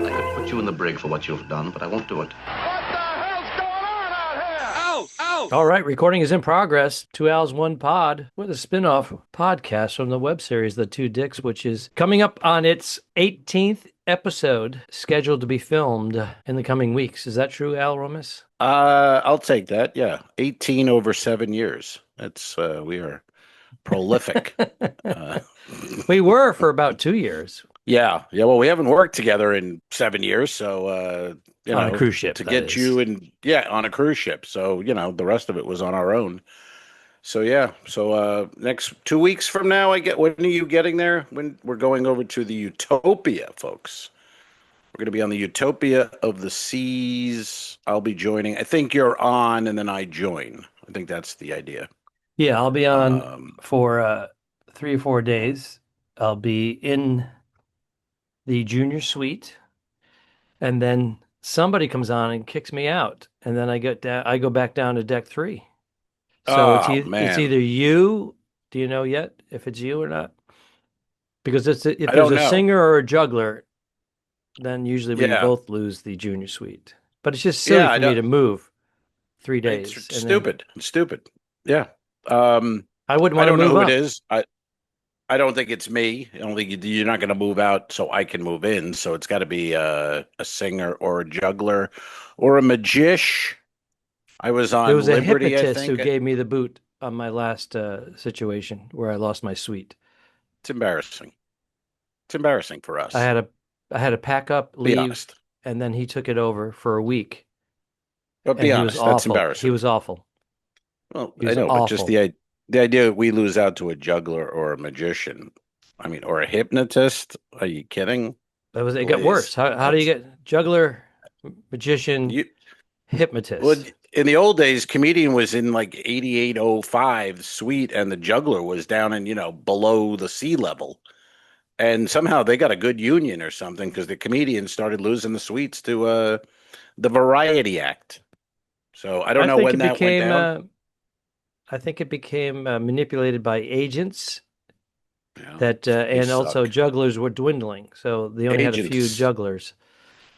I could put you in the brig for what you've done, but I won't do it. All right, recording is in progress. 2 Al's, 1 Pod. We're the spinoff podcast from the web series The Two Dicks, which is coming up on its 18th episode, scheduled to be filmed in the coming weeks. Is that true, Al Romas? I'll take that. Yeah, 18 over 7 years. That's we are prolific. We were for about 2 years. Yeah. Well, we haven't worked together in 7 years, so on a cruise ship to get you and on a cruise ship. So the rest of it was on our own. So yeah. So next 2 weeks from now, when are you getting there? When we're going over to the Utopia, folks. We're going to be on the Utopia of the Seas. I'll be joining. I think you're on, and then I join. I think that's the idea. Yeah, I'll be on for 3 or 4 days. I'll be in the junior suite, and then somebody comes on and kicks me out, and then I go back down to deck 3. So it's either you. Do you know yet if it's you or not? Because if there's a singer or a juggler, then usually we both lose the junior suite. But it's just silly for me to move 3 days. It's stupid. It's stupid. Yeah. I wouldn't want to move up. I don't know who it is. I don't think it's me. I don't think you're not going to move out so I can move in. So it's got to be a singer or a juggler or a magician. I was on Liberty, a hypnotist I think. who gave me the boot on my last situation where I lost my suite. It's embarrassing. It's embarrassing for us. I had to pack up, leave, and then he took it over for a week. But be honest, that's embarrassing. He was awful. Well, I know, but just the idea we lose out to a juggler or a magician, or a hypnotist. Are you kidding? It got worse. How do you get juggler, magician, hypnotist? Well, in the old days, comedian was in like 8805 suite, and the juggler was down in below the sea level. And somehow they got a good union or something because the comedians started losing the suites to the Variety Act. So I don't know when that went down. I think it became manipulated by agents and also jugglers were dwindling. So they only had a few jugglers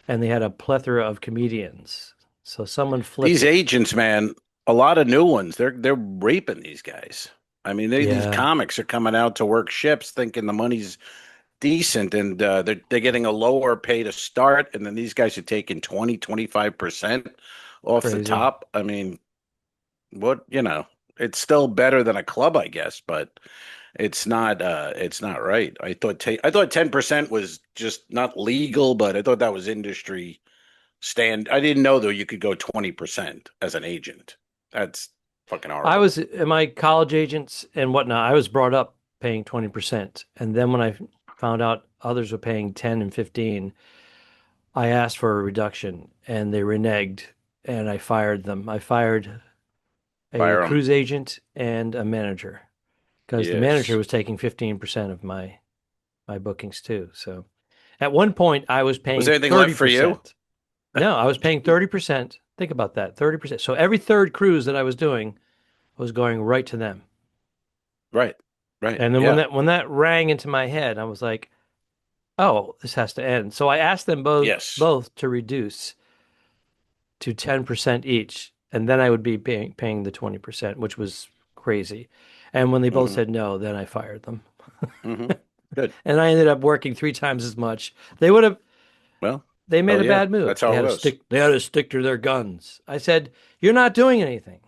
and they had a plethora of comedians. So someone flipped these agents, man, a lot of new ones. They're raping these guys. These comics are coming out to work ships thinking the money's decent and they're getting a lower pay to start. And then these guys are taking 20-25% off the top. It's still better than a club, I guess, but it's not right. I thought 10% was just not legal, but I thought that was industry stand. I didn't know though you could go 20% as an agent. That's fucking horrible. I was in my college agents and whatnot. I was brought up paying 20%, and then when I found out others were paying 10 and 15, I asked for a reduction, and they reneged, and I fired them. I fired a cruise agent and a manager because the manager was taking 15% of my bookings too. So at one point I was paying. Was there anything 30%. left for you? No, I was paying 30%. Think about that, 30%. So every third cruise that I was doing was going right to them. Right. And then when that rang into my head, I was like, "Oh, this has to end." So I asked them both to reduce to 10% each. And then I would be paying the 20%, which was crazy. And when they both said no, then I fired them. Good. And I ended up working 3 times as much. They would have. Well, they made a bad move. That's how it goes. They had to stick to their guns. I said, "You're not doing anything.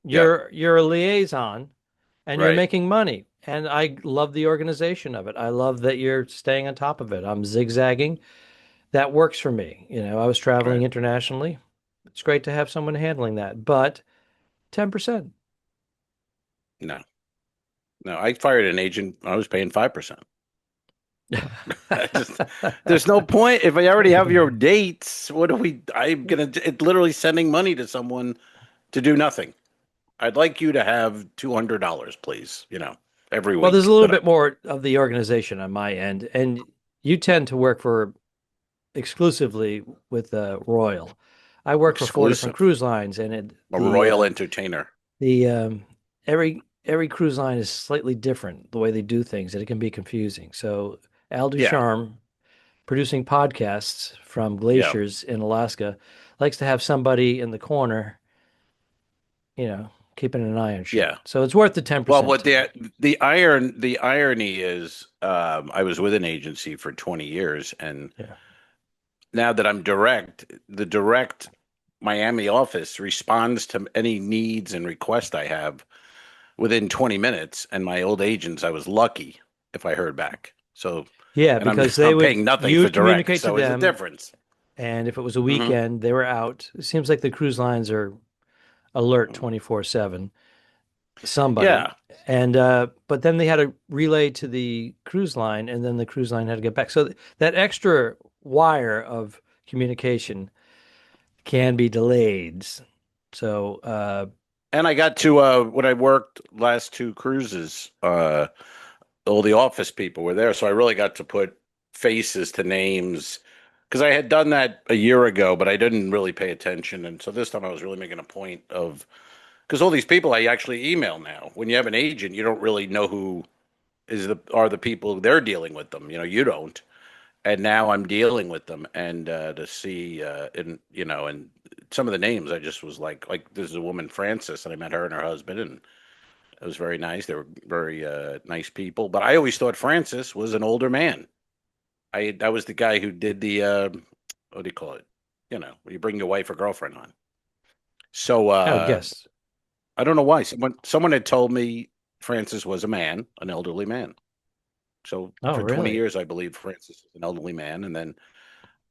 You're a liaison, and you're making money. And I love the organization of it. I love that you're staying on top of it. I'm zigzagging. That works for me. I was traveling internationally. It's great to have someone handling that, but 10%. No, I fired an agent. I was paying 5%. There's no point. If I already have your dates, it's literally sending money to someone to do nothing. I'd like you to have $200, please, every week. Well, there's a little bit more of the organization on my end, and you tend to work exclusively with Royal. I work for 4 different cruise lines, and a royal entertainer. Every every cruise line is slightly different the way they do things, and it can be confusing. So Al Yeah. Ducharme, producing podcasts from Yeah. glaciers in Alaska, likes to have somebody in the corner, keeping an eye on shit. Yeah. So it's worth the Well, 10% what to me. the irony is, I was with an agency for 20 years, and Yeah. now that I'm the direct Miami office responds to any needs and requests I have within 20 minutes. And my old agents, I was lucky if I heard back. So, Yeah, and because I'm you paying nothing for would direct. communicate to So it's a them, difference. and if it was a Hmm. weekend, they were out. It seems like the cruise lines are alert 24/7, somebody. Yeah. And but then they had to relay to the cruise line, and then the cruise line had to get back. So that extra wire of communication can be delayed. So And I got to, when I worked last two cruises, all the office people were there. So I really got to put faces to names because I had done that a year ago, but I didn't really pay attention. And so this time I was really making a point of, because all these people I actually email now. When you have an agent, you don't really know who are the people they're dealing with them. You don't. And now I'm dealing with them, and to see, and some of the names, I just was like this is a woman, Frances, and I met her and her husband, and it was very nice. They were very nice people. But I always thought Francis was an older man. That was the guy who did the what do you call it? When you bring your wife or girlfriend on. So I would guess. I don't know why someone had told me Francis was a man, an elderly man. So Oh, for 20 really? years, I believed Francis was an elderly man, and then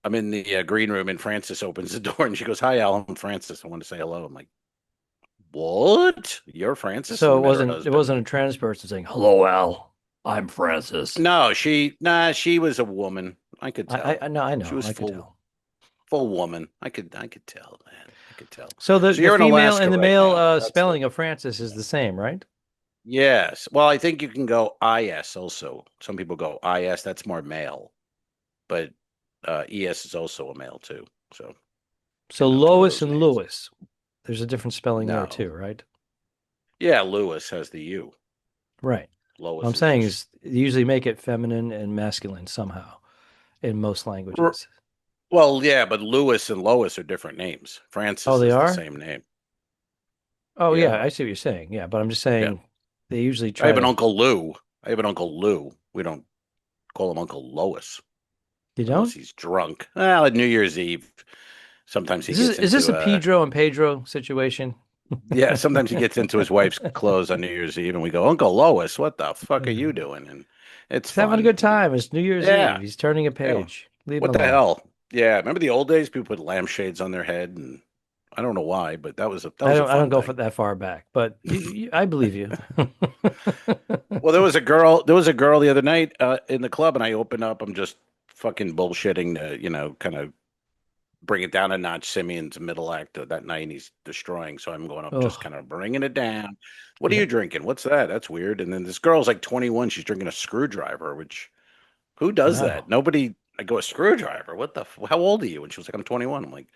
I'm in the green room, and Francis opens the door, and she goes, "Hi, Al, I'm Francis. I want to say hello." I'm like, "What? You're Francis?" And So I it met her wasn't it husband. wasn't a trans person saying, "Hello, Al. I'm Francis." No, she was a woman. I could tell. I no, I She know. was I could tell. full woman. I could tell, man. I could tell. So the So the you're in female Alaska and the right male now. That's the spelling of Francis is the same, right? yes. Well, I think you can go IS also. Some people go IS, that's more male. But ES is also a male too. So, So two of Lois those and names. Lewis, there's a different spelling there No. too, right? Yeah, Lewis has the U. Right. What I'm Lois is saying just is you usually make it feminine and masculine somehow in most languages. well, yeah, but Lewis and Lois are different names. Oh, Francis they is the are? same name. Oh, Yeah. yeah, I see what you're saying. Yeah, but I'm just Yeah. saying they usually I try have an to. Uncle Lou. I have an Uncle Lou. We don't call him Uncle Lois You unless don't? he's drunk. Well, at New Year's Eve, sometimes he gets Is this into a Pedro and Pedro situation? yeah, sometimes he gets into his wife's clothes on New Year's Eve, and we go, Uncle Lois, what the fuck are you doing? And it's He's having a fun. good time. It's New Year's Yeah, Eve. He's turning a yeah. page. Leave him What the alone. hell? Yeah, remember the old days? People put lampshades on their head, and I don't know why, but that was a I don't fun go for thing. that far back, but I believe you. Well, there was a girl. There was a girl the other night in the club, and I opened up. I'm just fucking bullshitting to, kind of bring it down a notch. Simeon's middle act of that night, and he's destroying. So I'm going up, just Oh, kind of bringing it down. What are yeah. you drinking? What's that? That's weird. And then this girl's like 21. She's drinking a screwdriver, which who does that? Wow. Nobody. I go, a screwdriver? What the? How old are you? And she was like, I'm 21. I'm like,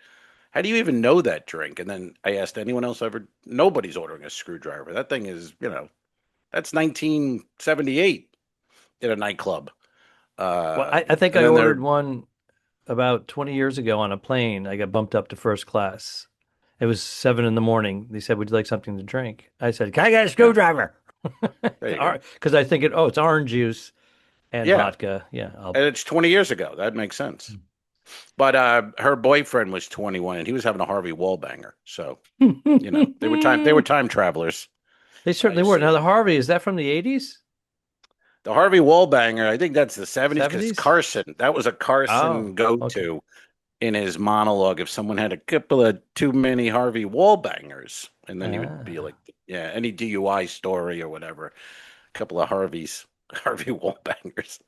how do you even know that drink? And then I asked anyone else ever. Nobody's ordering a screwdriver. That thing is, that's 1978 in a nightclub. Well, I think And I then ordered they're one about 20 years ago on a plane. I got bumped up to first class. It was 7 in the morning. They said, "Would you like something to drink?" I said, "Can I get a yeah, screwdriver?" there you go. Because I think it's orange juice and Yeah, vodka. Yeah, and it's 20 years ago. That makes sense. But her boyfriend was 21, and he was having a Harvey Wallbanger. So they were time travelers. They I certainly were. Now see. the Harvey, is that from the 80s, The Harvey Wallbanger, I think that's the 70s because 70s? Carson. That was a Carson Oh, okay. go-to in his monologue if someone had a couple of too many Harvey Wallbangers, and then he would be like, Ah. yeah, any DUI story or whatever, a couple of Harvey Wallbangers.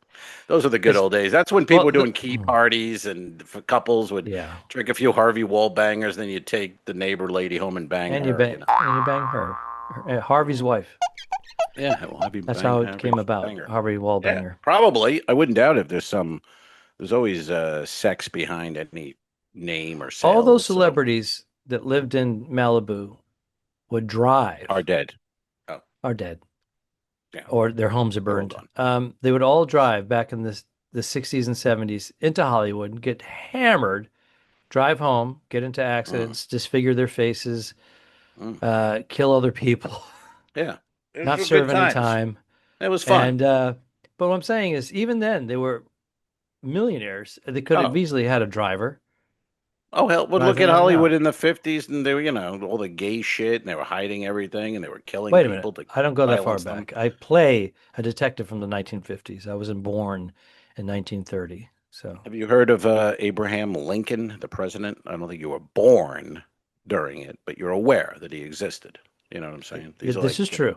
Those are the good It's old days. That's when people well, were doing key parties, and couples would yeah. drink a few Harvey Wallbangers, then you'd take the neighbor lady home and bang her. And you bang Harvey's wife. Yeah, well, That's how it Harvey came about. banger. Harvey Yeah, Wallbanger. probably. I wouldn't doubt if there's always sex behind any name or All those sales. So celebrities that lived in Malibu would are drive dead. Oh, are dead. Yeah, or their homes are they're all burned. gone. They would all drive back in the 60s and 70s into Hollywood and get hammered, drive home, get into Mm, accidents, disfigure their faces, mm. kill other people, Yeah, it not was good serve any times. time. It was fun. And but what I'm saying is, even then, they were millionaires. They could have Oh, easily had a driver oh hell! Well, look driving at in and Hollywood out. in the '50s, and they were, all the gay shit, and they were hiding everything, and they were killing Wait a minute. people to I don't go that far silence them. back. I play a detective from the 1950s. I wasn't born in 1930. So Have you heard of Abraham Lincoln, the president? I don't think you were born during it, but you're aware that he existed. You know what I'm saying? These are this like, is true.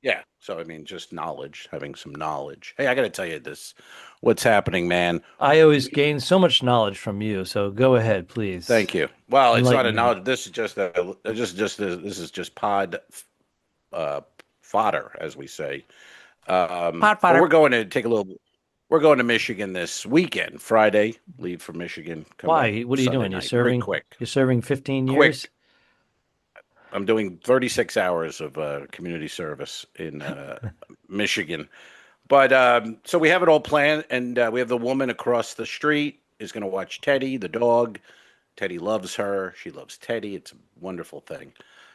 yeah. So I mean, just knowledge, having some knowledge. Hey, I got to tell you this. What's happening, man? I always gain so much knowledge from you. So go ahead, please. Thank you. Well, it's not Enlighten a me. knowledge. This is this is just pod uh, fodder, as we say. Pot But fodder. we're going to Michigan this weekend, Friday. Leave for Michigan. Come back Why? What are you Sunday doing? You're night. Very serving quick. you're serving 15 years? Quick. I'm doing 36 hours of community service in Michigan. But so we have it all planned, and we have the woman across the street is going to watch Teddy, the dog. Teddy loves her. She loves Teddy. It's a wonderful thing.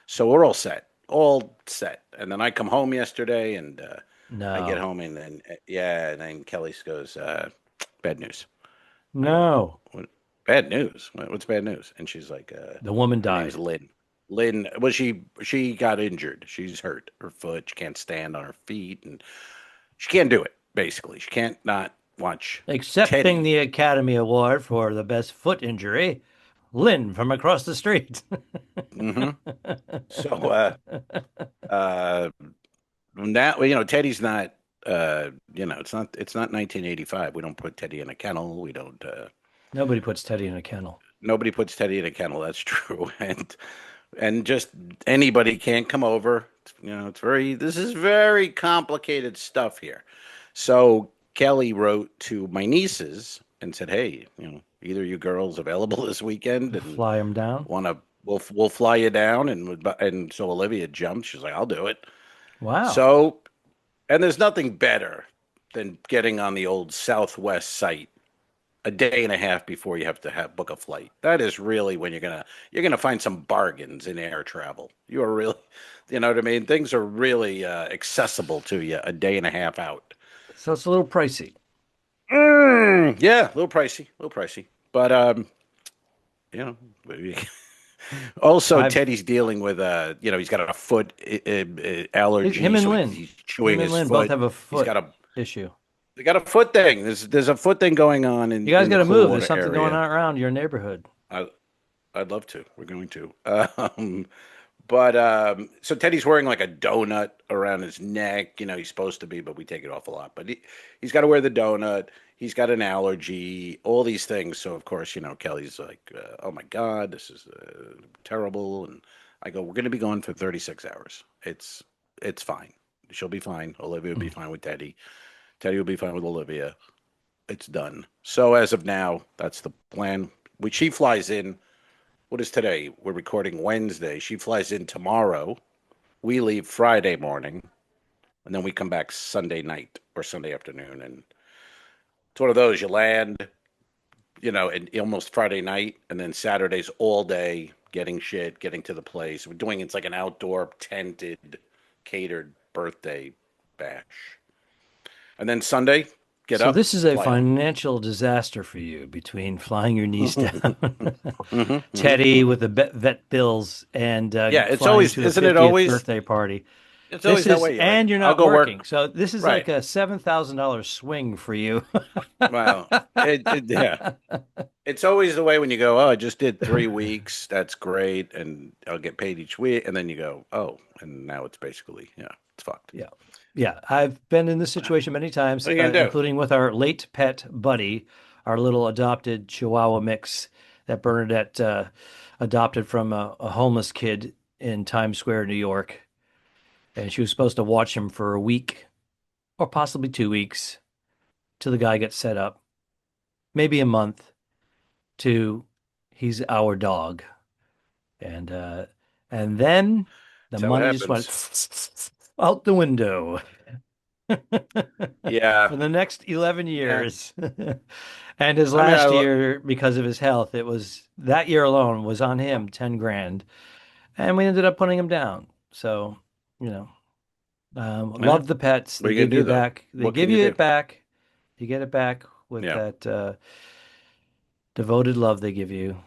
So we're all set, all set. And then I come home yesterday, and I get No. home, and then yeah, and then Kelly goes, "Bad news." I go, No. "What? Bad news? What's bad news?" And she's like, The woman "Her name's died. Lynn." Lynn, well, she got injured. She's hurt. Her foot. She can't stand on her feet, and she can't do it. Basically, she can't not watch Accepting Teddy. the Academy Award for the best foot injury, Lynn from across the street. Hmm. So uh, now Teddy's not. It's not 1985. We don't put Teddy in a kennel. We don't. Nobody puts Teddy in a kennel. Nobody puts Teddy in a kennel. That's true. And just anybody can't come over. It's very. This is very complicated stuff here. So Kelly wrote to my nieces and said, "Hey, either you girls available this weekend and Fly him down. want to we'll fly you down." And so Olivia jumped. She's like, "I'll do it." Wow. So, and there's nothing better than getting on the old Southwest site a day and a half before you have to book a flight. That is really when you're gonna find some bargains in air travel. You are really, you know what I mean? Things are really accessible to you a day and a half out. So it's a little pricey. Yeah, a little pricey, a little pricey. But you know, also I've Teddy's dealing with he's got a foot allergy, him and so Lynn. he's chewing Him and his Lynn both foot. have a He's foot got a issue. they got a foot thing. There's a foot thing going on You in guys the got to move. There's Clearwater something going area. on around your neighborhood. I I'd love to. We're going to. But so Teddy's wearing like a donut around his neck. He's supposed to be, but we take it off a lot. But he's got to wear the donut. He's got an allergy, all these things. So of course, Kelly's like, "Oh my God, this is terrible." And I go, "We're going to be gone for 36 hours. It's fine. She'll be fine. Olivia will be fine with Teddy. Teddy will be fine with Olivia. It's done." So as of now, that's the plan. She flies in. What is today? We're recording Wednesday. She flies in tomorrow. We leave Friday morning, and then we come back Sunday night or Sunday afternoon. And it's one of those you land, and almost Friday night, and then Saturday's all day getting shit, getting to the place. We're doing it's like an outdoor tented, catered birthday bash, and then Sunday get So up, this is a fly home. financial disaster for you between flying your niece down, Hmm. Teddy with the vet bills, and Yeah, it's flying always, to a isn't it 50th always? birthday party. It's This always that is, way. You're like, and you're I'll not go working. work. So this is like Right. a $7,000 swing for you. Well, yeah. It's always the way when you go, "Oh, I just did 3 weeks. That's great. And I'll get paid each week." And then you go, "Oh, and now it's basically, yeah, it's fucked." Yeah. Yeah. I've been in this situation many times, What are you going to do? including with our late pet Buddy, our little adopted Chihuahua mix that Bernadette adopted from a homeless kid in Times Square, New York. And she was supposed to watch him for a week or possibly 2 weeks till the guy gets set up, maybe a month to he's our dog. And and then the That's how it money just went happens. out the window. for Yeah. the next 11 Yeah. years. And his I mean, last year, because of his health, it was that year alone was on him 10 grand. And we ended up putting him down. So, you know, yeah. love the pets. What They are you gonna give you do it though? back. They What can give you you do? it back. You get it back with Yeah. that devoted love they give you,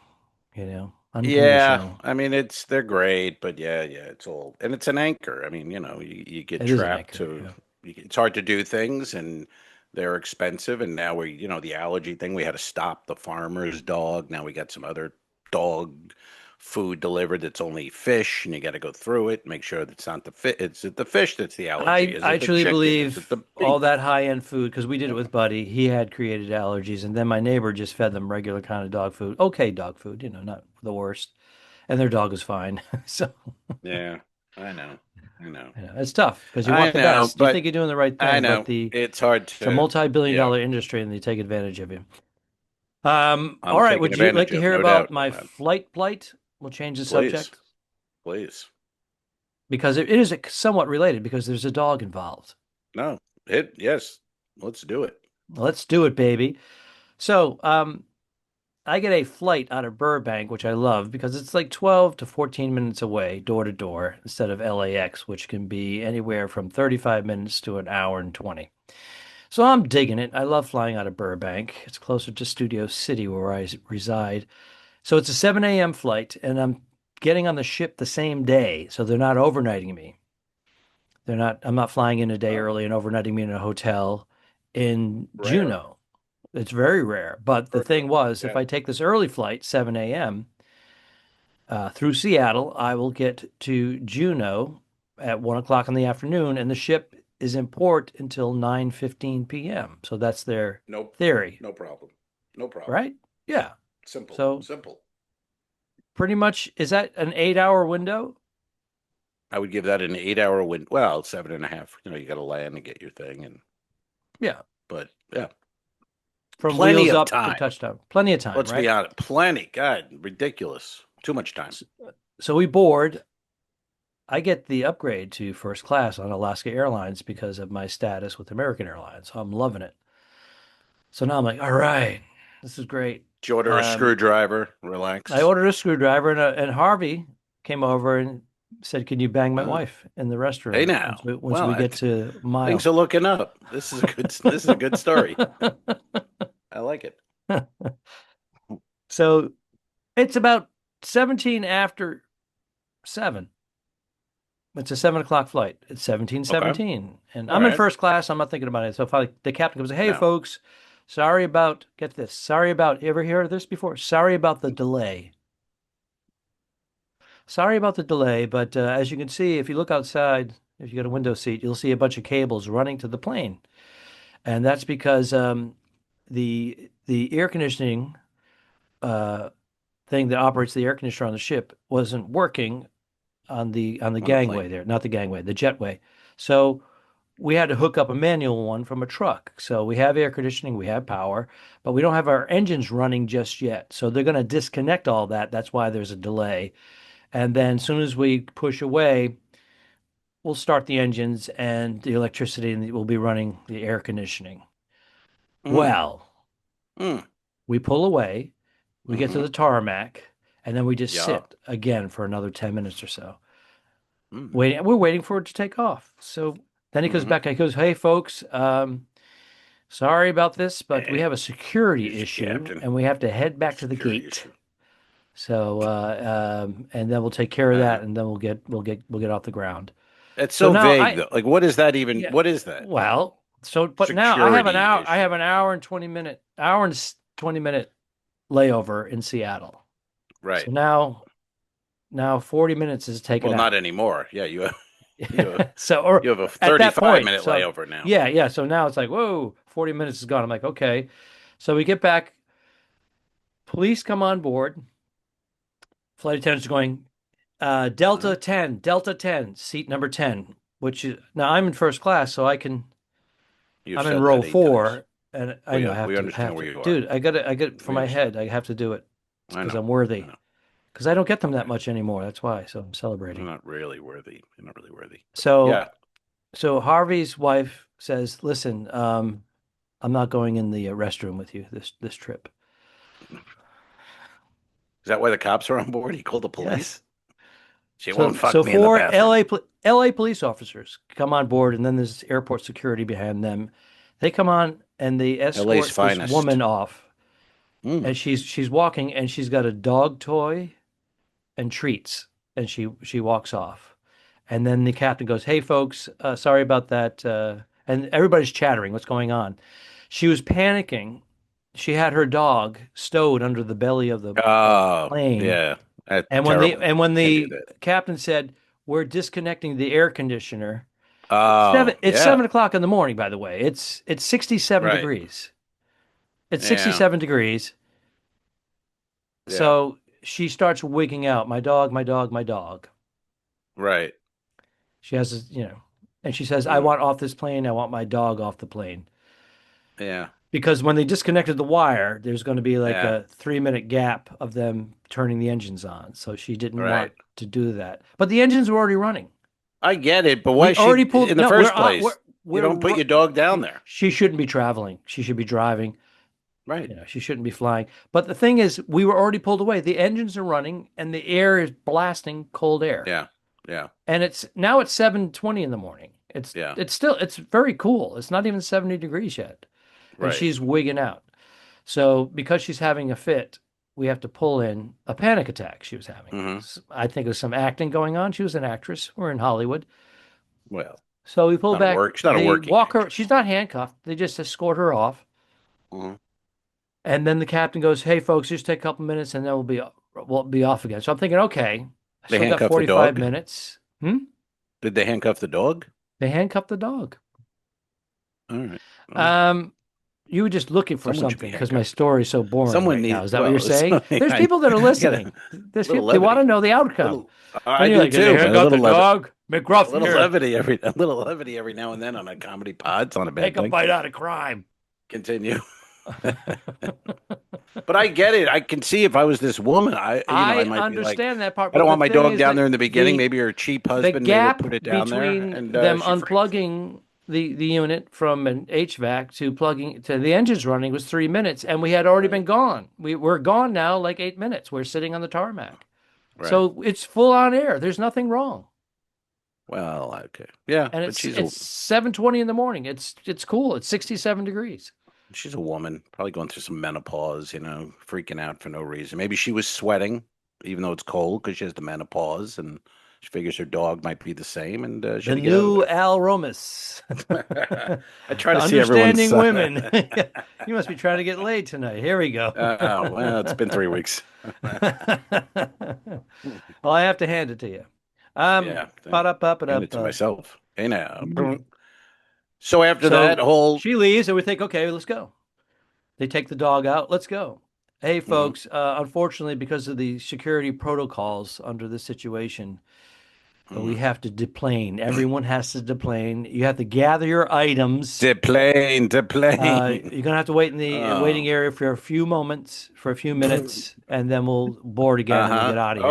Yeah, unconditional. I mean they're great, but yeah, it's all and it's an anchor. I mean, you get It is an trapped anchor. to Yeah. it's hard to do things and they're expensive and now the allergy thing, we had to stop the farmer's dog. Now we got some other dog food delivered that's only fish and you got to go through it, make sure that it's not the fish, is it the fish that's the allergy? Is I it the truly chicken? Is it believe the all beef? that high-end food, because we did it Yeah. with Buddy. He had created allergies, and then my neighbor just fed them regular kind of dog food. Okay, dog food, not the worst. And their dog was fine. So, Yeah, I know. I know. it's tough because you want I the know, best. You think but you're doing the right I thing, but know it's hard it's a to, multi-billion yeah. dollar industry and they take advantage of you. I'm All right. taken Would you like advantage to of, hear no about doubt. my flight plight? We'll change the Please, subject please. because it is somewhat related because there's a dog involved. No, yes, let's do it. Let's do it, baby. So, I get a flight out of Burbank, which I love because it's like 12 to 14 minutes away, door to door, instead of LAX, which can be anywhere from 35 minutes to an hour and 20. So I'm digging it. I love flying out of Burbank. It's closer to Studio City where I reside. So it's a 7 a.m. flight, and I'm getting on the ship the same day. So they're not overnighting me. I'm not flying in a day Oh, early and overnighting me in a hotel in rare. Juneau. It's very rare. But the thing was, if Yeah. I take this early flight, 7 a.m., through Seattle, I will get to Juneau at 1 o'clock in the afternoon, and the ship is in port until 9:15 p.m. So that's their Nope. theory, No problem. No problem. right? Yeah. Simple. So Simple. pretty much, is that an 8 hour window? I would give that an 8 hour win. Well, 7.5. You got to land and get your thing, and Yeah. but yeah, From plenty wheels of up to time. touchdown. Plenty of time, Let's be right? honest. Plenty. God, ridiculous. Too much time. So we board. I get the upgrade to first class on Alaska Airlines because of my status with American Airlines. So I'm loving it. So now I'm like, all right, this is great. Did you order a Um, screwdriver? I Relax. ordered a screwdriver, and Harvey came over and said, "Can you bang my Uh, wife in the hey restroom now. once Well, we get to things mile?" are looking up. This is a good story. I like it. So it's about 17 after 7. It's a 7 o'clock flight. It's Okay. 17:17, and All I'm in right. first class. I'm not thinking about it. So finally, the captain goes, "Hey, No. folks, sorry about get this. Sorry about you ever hear of this before? Sorry about the delay. Sorry about the delay, but as you can see, if you look outside, if you got a window seat, you'll see a bunch of cables running to the plane, and that's because the air conditioning uh, thing that operates the air conditioner on the ship wasn't working on the On the plane. gangway there, not the gangway, the jetway. So we had to hook up a manual one from a truck. So we have air conditioning, we have power, but we don't have our engines running just yet. So they're going to disconnect all that. That's why there's a delay. And then as soon as we push away, we'll start the engines and the electricity and we'll be running the air conditioning. Mm, Well, mm, we pull away, we get to mm-hmm. the tarmac, and then we just Yeah. sit again for another 10 minutes or so. Mm, We're waiting for it to take off. So then he comes mm-hmm. back. He goes, "Hey, folks, sorry about this, but we Hey, have a security here's your issue, captain. and we have to head back to the Security gate. issue. So, and then we'll take care of Uh, that, and then we'll get off the ground." it's So so now vague though. Like, what is that even? yeah, What is that? well, but now Security I issue. have an hour and 20 minute layover in Seattle. Right. So now 40 minutes is taken Well, not out. anymore. Yeah, you have, So, or you have a at that 35 point, minute so layover now. yeah, yeah. So now it's like, whoa, 40 minutes is gone. I'm like, okay. So we get back, police come on board, flight attendants going, Uh-huh. Delta 10, seat number 10, which is now I'm in first class, so You've I'm in said row that 8 times. 4, and I know We understand where you are. dude, I get it for We my understand. head. I have to do it I because know. I'm I worthy. know. Because I don't get them that Okay. much anymore. That's why. So I'm You're celebrating. not really worthy. You're not really worthy. But So yeah. so Harvey's wife says, "Listen, I'm not going in the restroom with you this trip." Is that why the cops are on board? He called the police. Yes. She So won't fuck me in the four bathroom. LA police officers come on board, and then there's airport security behind them. They come on and they LA's escort this finest. woman off, Mm. and she's walking, and she's got a dog toy and treats, and she walks off. And then the captain goes, "Hey, folks, sorry about that." And everybody's chattering. What's going on? She was panicking. She had her dog stowed under the belly of the Oh, plane. yeah. That's And terrible. when Can't do the that. captain said, "We're disconnecting the air conditioner," Oh, it's yeah. 7 o'clock in the morning, by the way. It's 67 Right. degrees. It's Yeah. 67 degrees. Yeah. So she starts wigging out, "My dog, my dog, my dog." Right. She has, and she says, "I Mm. want off this plane. I want my dog off the plane." Yeah. Because when they disconnected the wire, there's going to be like Yeah. a 3-minute gap of them turning the engines on. So she didn't Right. want to do that. But the engines were already running. I get it, but why We already she pulled. in the No, first place? You don't put we're your dog down there. she shouldn't be traveling. She should be driving. Right. She shouldn't be flying. But the thing is, we were already pulled away. The engines are running, and the air is blasting cold air. Yeah. Yeah. And it's 7:20 in the morning. Yeah. It's very cool. It's not even 70 degrees yet, and Right. she's wigging out. So because she's having a fit, we have to pull in a panic attack she was having. Hmm. I think there's some acting going on. She was an actress. We're in Hollywood. Well, So we pull not a back. work. She's not a They working walk her. She's actress. not handcuffed. They just escort her off. Hmm. And then the captain goes, "Hey, folks, just take a couple minutes, and then we'll be off again." So I'm thinking, okay, I They still got handcuff the 45 dog. minutes. Did they handcuff the dog? They handcuff the dog. All right. Well, Um, you were just looking for someone should be something because my handcuffed. story's so boring Someone right now. need. Is that what you're Well, saying? There's I people that are got listening. a There's little people they want to levity. know the outcome. Little. And I you're do like, "Did they too, man. handcuff the dog? A McGruff little here. levity a little levity every now and then on a comedy pod's on a bad Take a thing. bite out of crime." Continue. But I get it. I can see if I was this woman, I I might be like, understand that part, I don't but the want my thing dog is down that there in the beginning. Maybe her cheap the husband made her gap put it down there, between and them she freaked. unplugging the unit from an HVAC to plugging to the engines running was 3 minutes, and we had already Right, been gone. We're gone now, like 8 minutes. We're sitting on the tarmac, right. so it's full on air. There's nothing wrong, Well, okay, yeah, and but it's 7:20 in the morning. It's cool. It's 67 degrees. she's a woman, probably going through some menopause, freaking out for no reason. Maybe she was sweating, even though it's cold, because she has the menopause, and she figures her dog might be the same, and she The had to get out of new Al Romas. there. I try to see everyone's Understanding side. women. You must be trying to get laid tonight. Here we go. Oh, well, it's been 3 weeks. Well, I have to hand it to you. Um, Yeah, hand it to ba-da-ba-ba-da-ba. myself. Hey now. So after that So whole, she leaves, and we think, okay, let's go. They take the dog out. Let's go. Hey, Mhm. folks, unfortunately, because of the security protocols under this situation, we Mhm. have to deplane. Everyone has to deplane. You have to gather your items. The plane, the plane. You're gonna have to wait in the Oh, waiting area for a few moments, for a few minutes, and then we'll board again and we uh-huh. get out of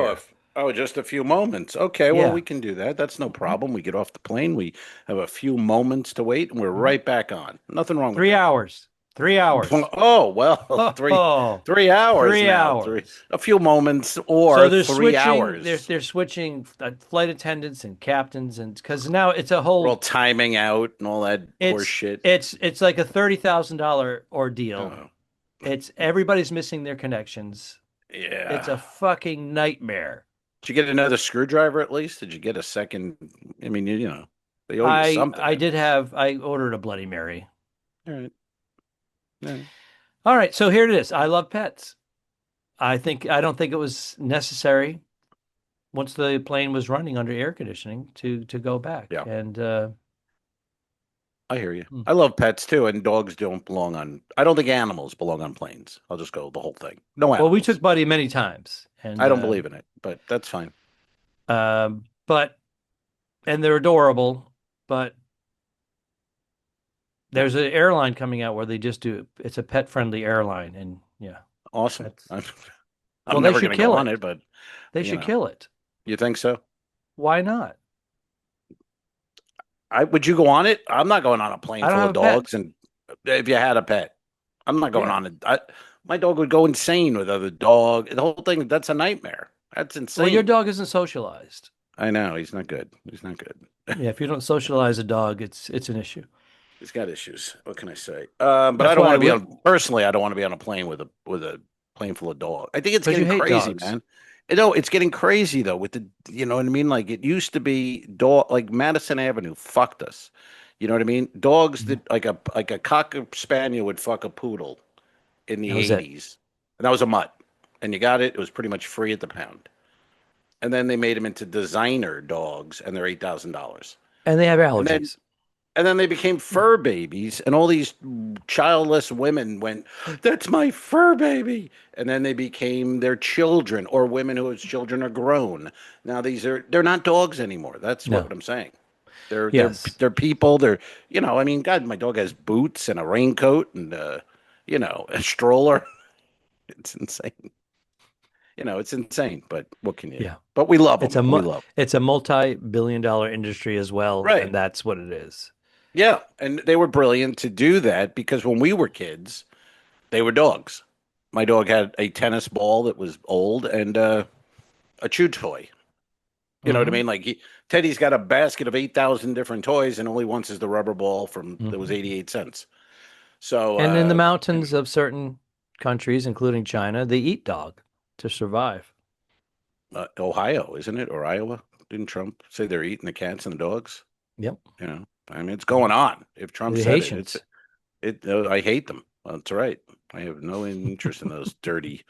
Oh, here. just a few moments. Okay, well, Yeah. we can do that. That's no problem. We get off the plane. We have a few moments to wait, and we're Mhm. right back on. Nothing wrong with 3 hours. 3 hours. Oh, well, three Oh, 3 hours three now. Three hours. a few moments So or they're three switching. They're hours. they're switching flight attendants and captains, and because now it's a We're all whole. timing out and all that horse It's shit. it's like a $30,000 ordeal. Oh, It's everybody's missing their connections. It's yeah. a fucking nightmare. Did you get another screwdriver at least? Did you get a second? I mean, they owe you something. I ordered a Bloody Mary. All right. All right. All right, so here it is. I love pets. I don't think it was necessary once the plane was running under air conditioning to go back. Yeah, And I hear you. hmm. I love pets too, and dogs don't belong on. I don't think animals belong on planes. I'll just go the whole thing. No Well, we animals. took Buddy many times, and I don't believe in it, but that's fine. but and they're adorable, but Yeah, there's an airline coming out where they just do it's a pet friendly airline, and yeah, awesome. that's I'm well, they never should going to go kill on it. it, but They you should know, kill it. you think so? Why not? I would you go on it? I'm not going on a plane I don't full have of a pet. dogs. And if you had a pet, I'm not going Yeah. on it. My dog would go insane with other dog. The whole thing, that's a nightmare. That's Well, your insane. dog isn't socialized. I know he's not good. He's not good. Yeah, if you don't socialize a dog, it's an issue. He's got issues. What can I say? But I That's don't why want I to be would, on personally. I don't want to be on a plane with a plane full of dogs. I think it's because you getting hate crazy, dogs. man. No, it's getting crazy though. With the, you know what I mean? Like it used to be dog. Like Madison Avenue fucked us. You know what I mean? Dogs Mhm. that like a cocker spaniel would fuck a poodle in That the was it. '80s, and that was a mutt. And you got it. It was pretty much free at the pound. And then they made them into designer dogs, and they're $8,000. And they have And then allergies. they became fur babies, and all these childless women went, "That's my fur baby," and then they became their children, or women whose children are grown. Now they're not dogs anymore. That's what No. I'm saying. They're they're Yes. they're people. They're I mean, God, my dog has boots and a raincoat and a stroller. It's insane. It's insane. But what can you? Yeah. But we love It's them. a We mu love 'em. it's a multi-billion-dollar industry as well, Right. and that's what it is. Yeah, and they were brilliant to do that because when we were kids, they were dogs. My dog had a tennis ball that was old and a chew toy. You know what I Hmm. mean? Like Teddy's got a basket of 8,000 different toys and only once is the rubber ball from that was Hmm. 88 cents. So, And in the mountains of certain countries, including China, they eat dog to survive. Ohio, isn't it? Or Iowa? Didn't Trump say they're eating the cats and the dogs? Yep. I mean, it's going on. If Trump The said it, it's Haitians. it. I hate them. Well, that's right. I have no interest in those dirty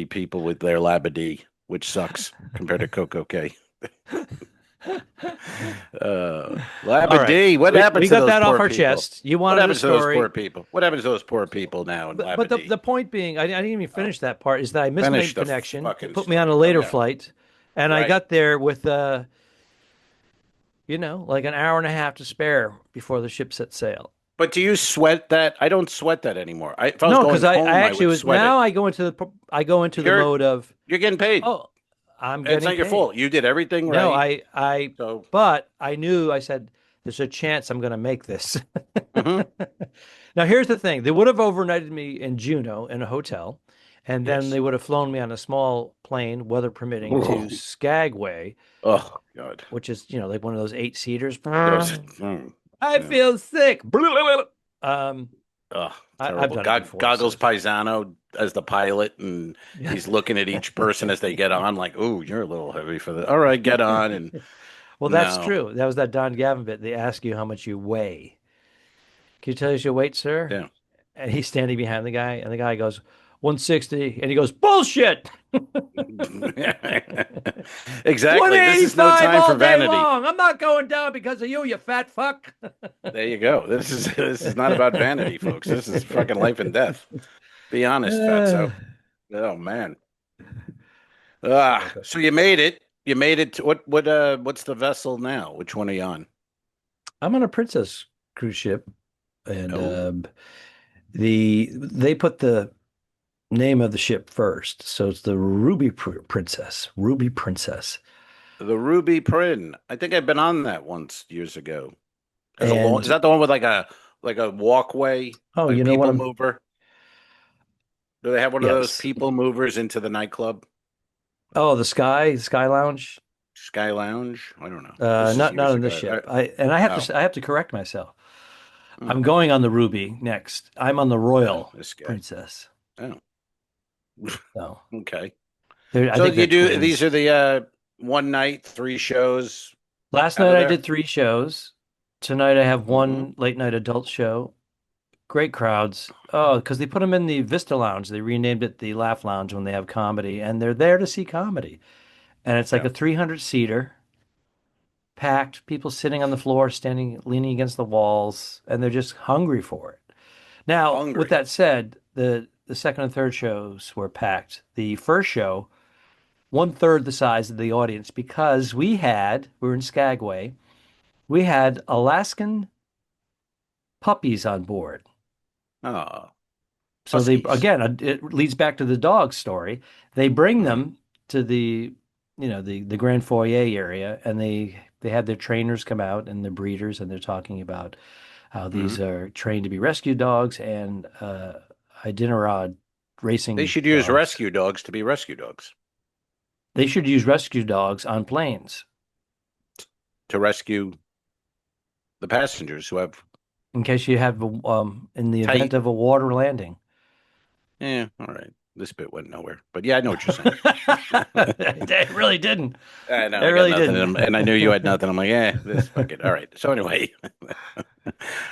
people with their Labadee, which sucks compared to Coco K. All right. Labadee, what We happens to got those that off poor our people? chest. You What wanted a happens to those poor story. people? What happens to those poor people now in But the Labadee? the point being, I didn't even Oh, finish that part, is that I missed my finish the connection. It fucking put me on a story. Oh later yeah, flight, and I right. got there with like an hour and a half to spare before the ship set sail. But do you sweat that? I don't sweat that anymore. If I was No, going because I home, I actually would was sweat it. now I go into the You're mode of, you're getting paid. oh, I'm It's getting not your paid. fault. You did everything No, right. I So, but I knew, I said there's a chance I'm going to make this. mhm. Now here's the thing. They would have overnighted me in Juneau in a hotel, and then they Yes. would have flown me on a small plane, weather permitting, to Skagway, Oh God. which is, like one of those eight seaters. Those, I yeah. feel sick. Um, Oh, I've terrible. done it before, so Goggles Paisano as the pilot, and yeah. he's looking at each person as they get on, like, "Ooh, you're a little heavy for that." All right, get on. And Well, that's no, true. That was that Don Gavin bit. They ask you how much you weigh. Can you tell us your weight, sir? yeah, And he's standing behind the guy, and the guy goes, 160. And he goes, bullshit. exactly. This is no 185 time for all day vanity. long. I'm not going down because of you, you fat fuck. There you go. This is not about vanity, folks. This is fucking life and death. Be honest, Uh, Fatso. Oh man. sorry about that. So you made it. You made it. What's the vessel now? Which one are you on? I'm on a Princess cruise ship, and Oh, they put the name of the ship first, so it's the Princess. Ruby Princess. the Ruby Prin. I think I've been on that once years ago. Is And that the one with like a walkway, oh, like you know what? people I'm mover? Do they have one of those Yes. people movers into the nightclub? Oh, the Sky Lounge. Sky Lounge? I don't know. This is Not years on this ago. ship. I have Oh, to correct myself. oh, I'm going on the Ruby next. I'm on the oh, Royal this guy. Princess. Oh, So okay. I So think you they're do these are twins. the one night, three shows Last out night of I there? did three shows. Tonight I have Hmm. one late night adult show. Great crowds. Oh, because they put them in the Vista Lounge. They renamed it the Laugh Lounge when they have comedy, and they're there to see comedy. And it's like Yeah, a 300 seater, packed, people sitting on the floor, standing, leaning against the walls, and they're just hungry for it. Now, with hungry. that said, the second and third shows were packed. The first show, one third the size of the audience, because we were in Skagway, we had Alaskan puppies on board. Oh, So they, huskies. again, it leads back to the dog story. They bring Hmm. them to the Grand Foyer area, and they they had their trainers come out and the breeders, and they're talking about how Hmm. these are trained to be rescue dogs and Iditarod They racing should use dogs. rescue dogs to be rescue dogs They should use rescue dogs on planes to rescue the passengers who have in case you have in the event tight. of a water landing. Yeah, all right. This bit went nowhere, but yeah, I know what you're saying. It really didn't. I know It I got really nothing, didn't. and I knew you had nothing. I'm like, this fuck it. All right. So anyway,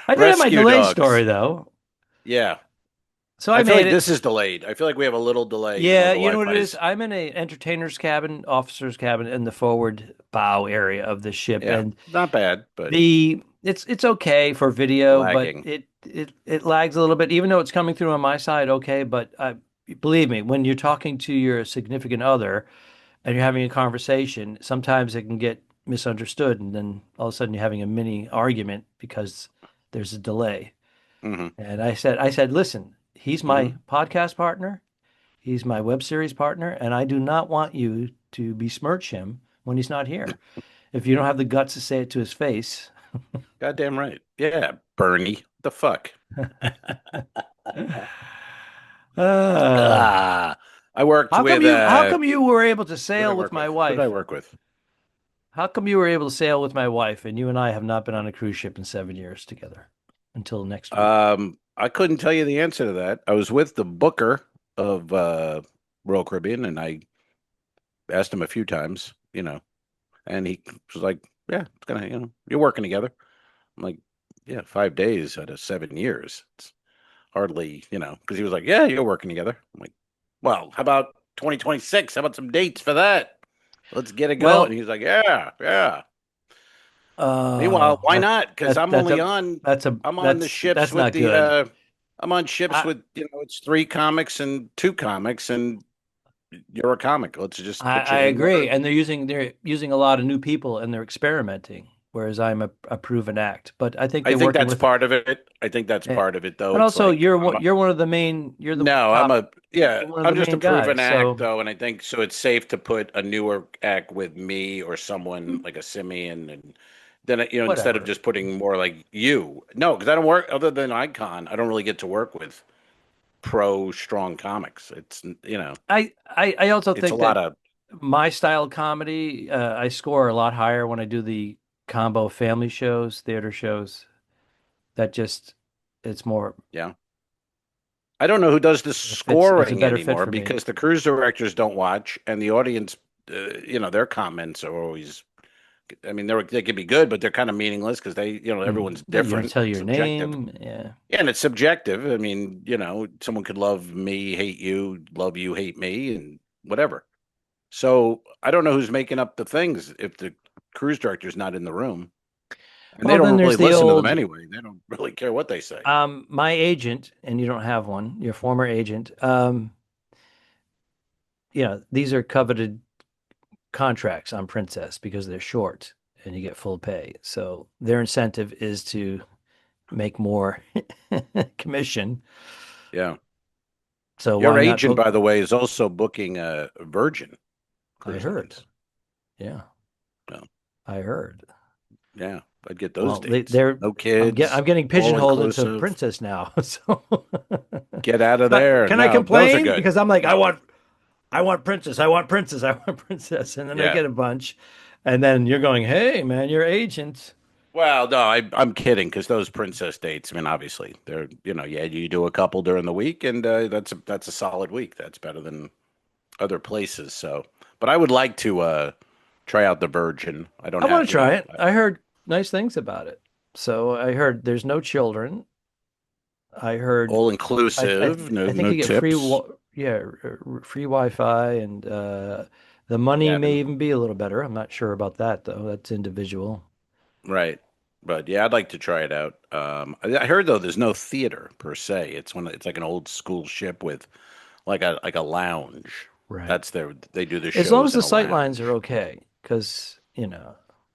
I did have my rescue delayed story dogs. though. Yeah, So I I feel made like it. this is delayed. I feel like we have a little delay, even though Yeah, the you know what Wi-Fi it is? is. I'm in a entertainer's cabin, officer's cabin in the forward bow area of the ship, Yeah, and not bad, but it's okay for video, but lagging. it lags a little bit, even though it's coming through on my side, okay. But believe me, when you're talking to your significant other and you're having a conversation, sometimes it can get misunderstood, and then all of a sudden you're having a mini argument because there's a delay. Hmm. And I said, listen, he's my Hmm. podcast partner. He's my web series partner, and I do not want you to besmirch him when he's not here. If you don't have the guts to say it to his face, Goddamn right. Yeah, Bernie. The fuck. uh, Ah, I worked with how come you were able to who did I sail with work my with? Who did I wife? work with? How come you were able to sail with my wife and you and I have not been on a cruise ship in 7 years together until next week? I couldn't tell you the answer to that. I was with the booker of Royal Caribbean, and I asked him a few times, and he was like, "Yeah, it's gonna, you're working together." I'm like, "Yeah, 5 days out of 7 years. It's hardly, because he was like, "Yeah, you're working together." I'm like, "Well, how about 2026? How about some dates for that? Let's get it going." Well, He's like, "Yeah, yeah." Meanwhile, why that not? Because that I'm that's only a on I'm on the ships that's with not good. I'm on ships I with, it's three comics and two comics, and you're a comic. Let's just put I you in agree, where and they're using a lot of new people and they're experimenting, whereas I'm a proven act. But I think I they're think working that's with, part of it. I think that's eh, part of it, though. and It's also like you're one of the main, you're the no, top, yeah, you're one of I'm the just a main proven guys. act, So though, and I think so. It's safe to put a newer act with me or someone like a Simeon, and then instead of whatever. just putting more like you. No, because I don't work other than Icon. I don't really get to work with pro strong comics. It's I also it's a think lot that of my style comedy, I score a lot higher when I do the combo family shows, theater shows. That just it's more yeah. I don't know who does the it's a scoring better fit anymore for me. because the cruise directors don't watch, and the audience, their comments are always. I mean, they could be good, but they're kind of meaningless because everyone's But you don't different, tell your subjective. name. Yeah. Yeah, and it's subjective. I mean, someone could love me, hate you, love you, hate me, and whatever. So I don't know who's making up the things if the cruise director's not in the room, and they Well, then don't really there's the listen to them old anyway. They don't really care what they say. my agent, and you don't have one, your former agent. These are coveted contracts on Princess because they're short and you get full pay. So their incentive is to make more commission. Yeah. So Your why not agent, book? by the way, is also booking Virgin I Cruise heard. Lines. Yeah, So, I heard. yeah, I'd get those Well, dates. No I'm kids, getting all pigeonholed into inclusive. Princess now. So Get out of but there. can I No, those are complain? good. Because I'm like, No, I want princess, I want princess, I want princess, and then I yeah. get a bunch, and then you're going, hey man, you're agent. Well, no, I'm kidding because those princess dates. I mean, obviously, they're yeah, you do a couple during the week, and that's a solid week. That's better than other places. So, but I would like to try out the Virgin. I don't I want have, to try it. I heard nice things about it. So I heard there's no children. I heard all inclusive, no I think no you get free tips. free Wi-Fi and the money Yeah, may even be a little better. I'm not sure about that though. That's individual. right. But yeah, I'd like to try it out. I heard though there's no theater per se. It's like an old school ship with like a lounge. Right. They do the As long as shows the in a sight lines lounge. are okay, because,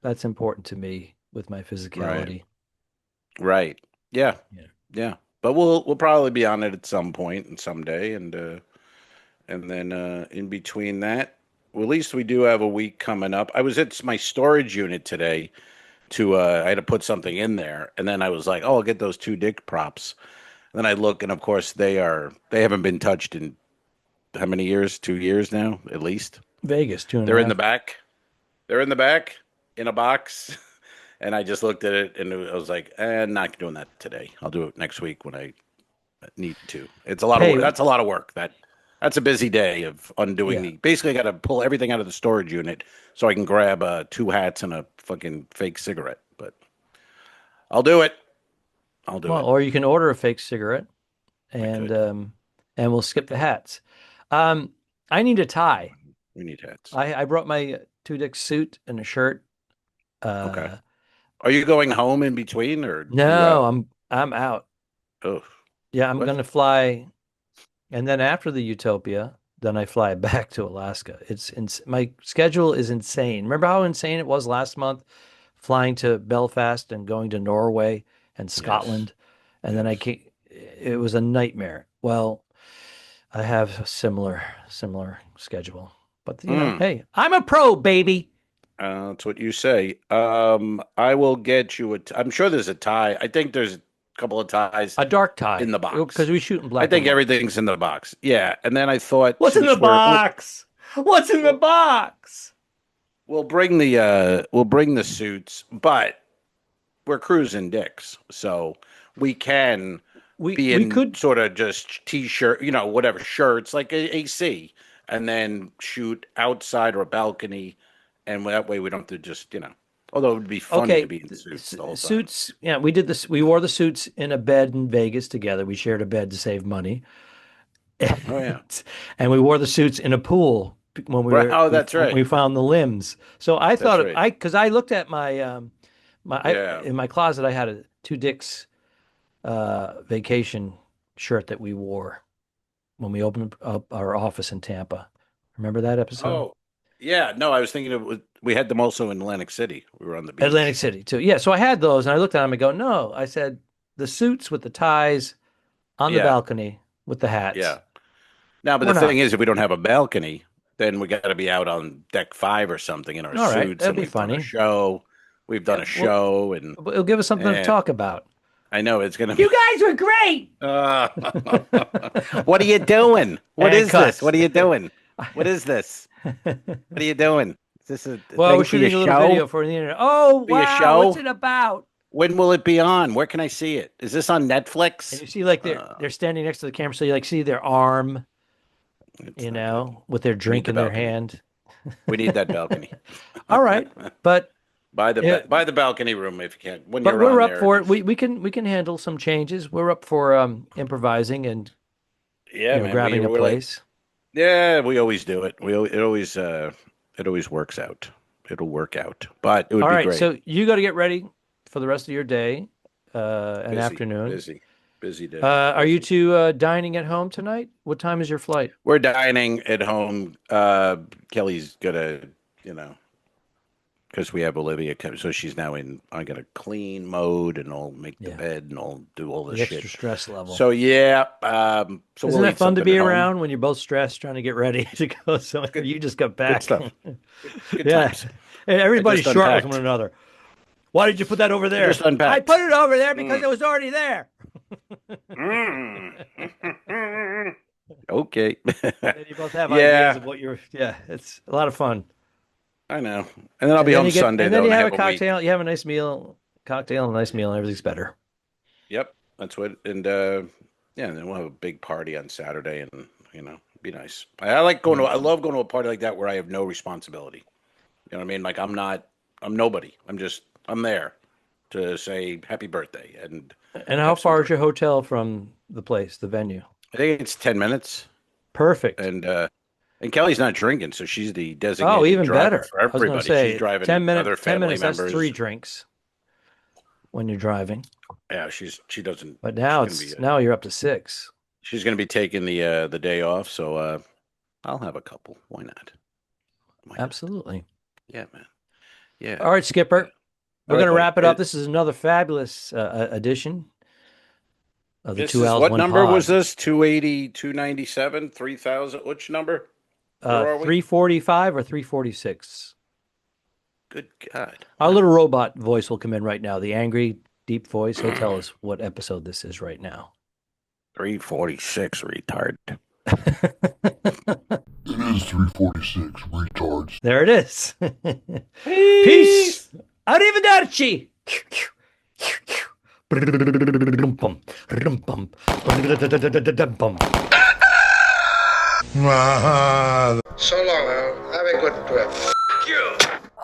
that's important to me with my Right. physicality. Right. Yeah. Yeah. Yeah. But we'll probably be on it at some point and someday, and then in between that, Well, at least we do have a week coming up. I was at my storage unit today to I had to put something in there, and then I was like, "Oh, I'll get those two dick props." And then I look, and of course they haven't been touched in how many years? 2 years now, at least. Vegas, two and a They're in the half. back. They're in the back in a box, and I just looked at it, and I was like, "Not doing that today. I'll do it next week when I need to." It's a lot of work. Hey, That's a lot of work. That's a busy day of undoing yeah. the. Basically, I got to pull everything out of the storage unit so I can grab two hats and a fucking fake cigarette. But I'll do it. I'll do Well, it. or you can order a fake cigarette I and could. we'll skip the hats. Um, I need a tie. We need hats. I brought my two dick suit and a shirt. Okay. Uh, Are you going home in between, or you no, out? I'm out. Oh, Yeah, I'm what? gonna fly, and then after the Utopia, then I fly back to Alaska. My schedule is insane. Remember how insane it was last month, flying to Belfast and going to Norway and Yes. Scotland, and then I Yes. came, it was a nightmare. Well, I have a similar schedule. But Mm. hey, I'm a pro, baby. That's what you say. I will get you I'm sure there's a tie. I think there's a couple of ties A dark in tie, the because box. we shoot in I black and think white. everything's in the box. Yeah, and then I thought What's in the since box? What's in the we'll, box? we'll bring the suits, but we're cruising dicks, so we can be We in could. sort of just t-shirt, whatever shirts like AC, and then shoot outside or a balcony, and that way we don't have to just. Although it would be funny to Okay, be in suits the whole time. suits. Yeah, we did this. We wore the suits in a bed in Vegas together. We shared a bed to save money, Oh yeah, and we wore the suits in a pool when right. Oh, that's when right. we found the limbs. So I That's thought right. because I looked at Yeah. in my closet, I had a two dicks vacation shirt that we wore when we opened up our office in Tampa. Remember that episode? Oh, yeah. No, I was thinking we had them also in Atlantic City. We were on the Atlantic beach. City too. Yeah, so I had those and I looked at them and go, no. I said the suits with the ties on the Yeah. balcony with the hats. Yeah. Now, but We're the thing not. is, if we don't have a balcony, then we got to be out on deck five or something in our All right, suits, that'd and be we've done a funny. show. We've done Yeah, a well, show, and it'll give us something to and talk about. I know it's gonna be. You guys were great. Uh, what are you doing? What And is this? cuts. What are you doing? What is this? What are you doing? Is this a Well, thing we're for your shooting a little show? video for the internet. Oh, For your wow, what's show? it about? When will it be on? Where can I see it? Is this on And Netflix? you see, like Uh, they're standing next to the camera, so you like see their arm, it's not good. with their We need drink the in their balcony. hand. We need that balcony. All right, but yeah, Buy the balcony room if you can. When but you're we're on up there, for it. just We can handle some changes. We're up for improvising and yeah, man. grabbing a We're like place. yeah, we always do it. It always works out. It'll work out, but it would All be right, great. so you got to get ready for the rest of your day and Busy, afternoon. busy day. Are you Busy. two dining at home tonight? What time is your flight? We're dining at home. Kelly's gonna, you know, because we have Olivia, so she's now in. I got to clean mode, and I'll make the Yeah, bed, and I'll do all this the extra shit. stress level. So yeah, so Isn't we'll that eat fun to something be at home. around when you're both stressed trying to get ready to go It's somewhere? good, You just got good back. stuff. Good Yeah. times. And I everybody's just short with one unpacked. another. Why did you put that over I just there? I unpacked. put it over there because Mm. it was already there. Mm. Okay. And you both have ideas Yeah, of what you're, yeah, it's a lot of fun. I know. And then I'll be home Sunday And then though, you and have a have a week. cocktail, you have a nice meal, cocktail and a nice meal, and everything's better. Yep, that's what. And yeah, and then we'll have a big party on Saturday, and be nice. I like going to. Yeah. I love going to a party like that where I have no responsibility. You know what I mean? Like I'm nobody. I'm there to say happy birthday and And how have some far is drink. your hotel from the place, the venue? I think it's 10 minutes, Perfect. and Kelly's not drinking, so she's the Oh, designated even driver better. for I was going to everybody. She's say driving other 10 family minutes, that's three members. drinks when you're driving. Yeah, she doesn't. But now you're up to six. She's gonna be taking the day off, so I'll have a couple. Why not? Why not? Absolutely. Yeah, man. Yeah. All right, Skipper. We're All going right, to buddy. wrap it up. This is another fabulous edition of the This Two is Owls what One number was Pod. this? 280, 297, 3,000. Which number? Where are we? 345 or 346. Good God. Our little robot voice will come in right now. The angry, deep voice. He'll tell us what episode this is right now. 346, retard. It is 346, retards. There it is. Peace. Arrivederci. So long, Al. Have a good trip.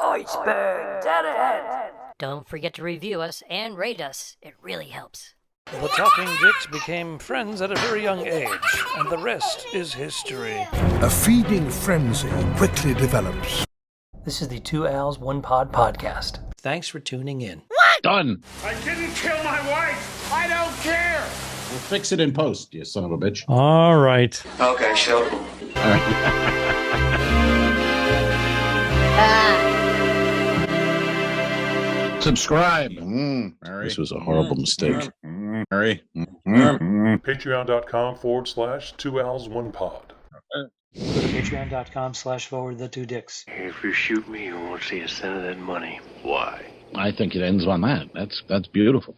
Iceberg dead. Don't forget to review us and rate us. It really helps. The Talking Dicks became friends at a very young age, and the rest is history. A feeding frenzy quickly develops. This is the Two Al's One Pod podcast. Thanks for tuning in. Done. I didn't kill my wife. I don't care. We'll fix it in post, you son of a bitch. All right. Okay, so Subscribe. Mary. This was a horrible mistake. Mary. Patreon.com/2Als1Pod. Patreon.com/forward-the-two-dicks. If you shoot me, you won't see a cent of that money. Why? I think it ends on that. That's beautiful.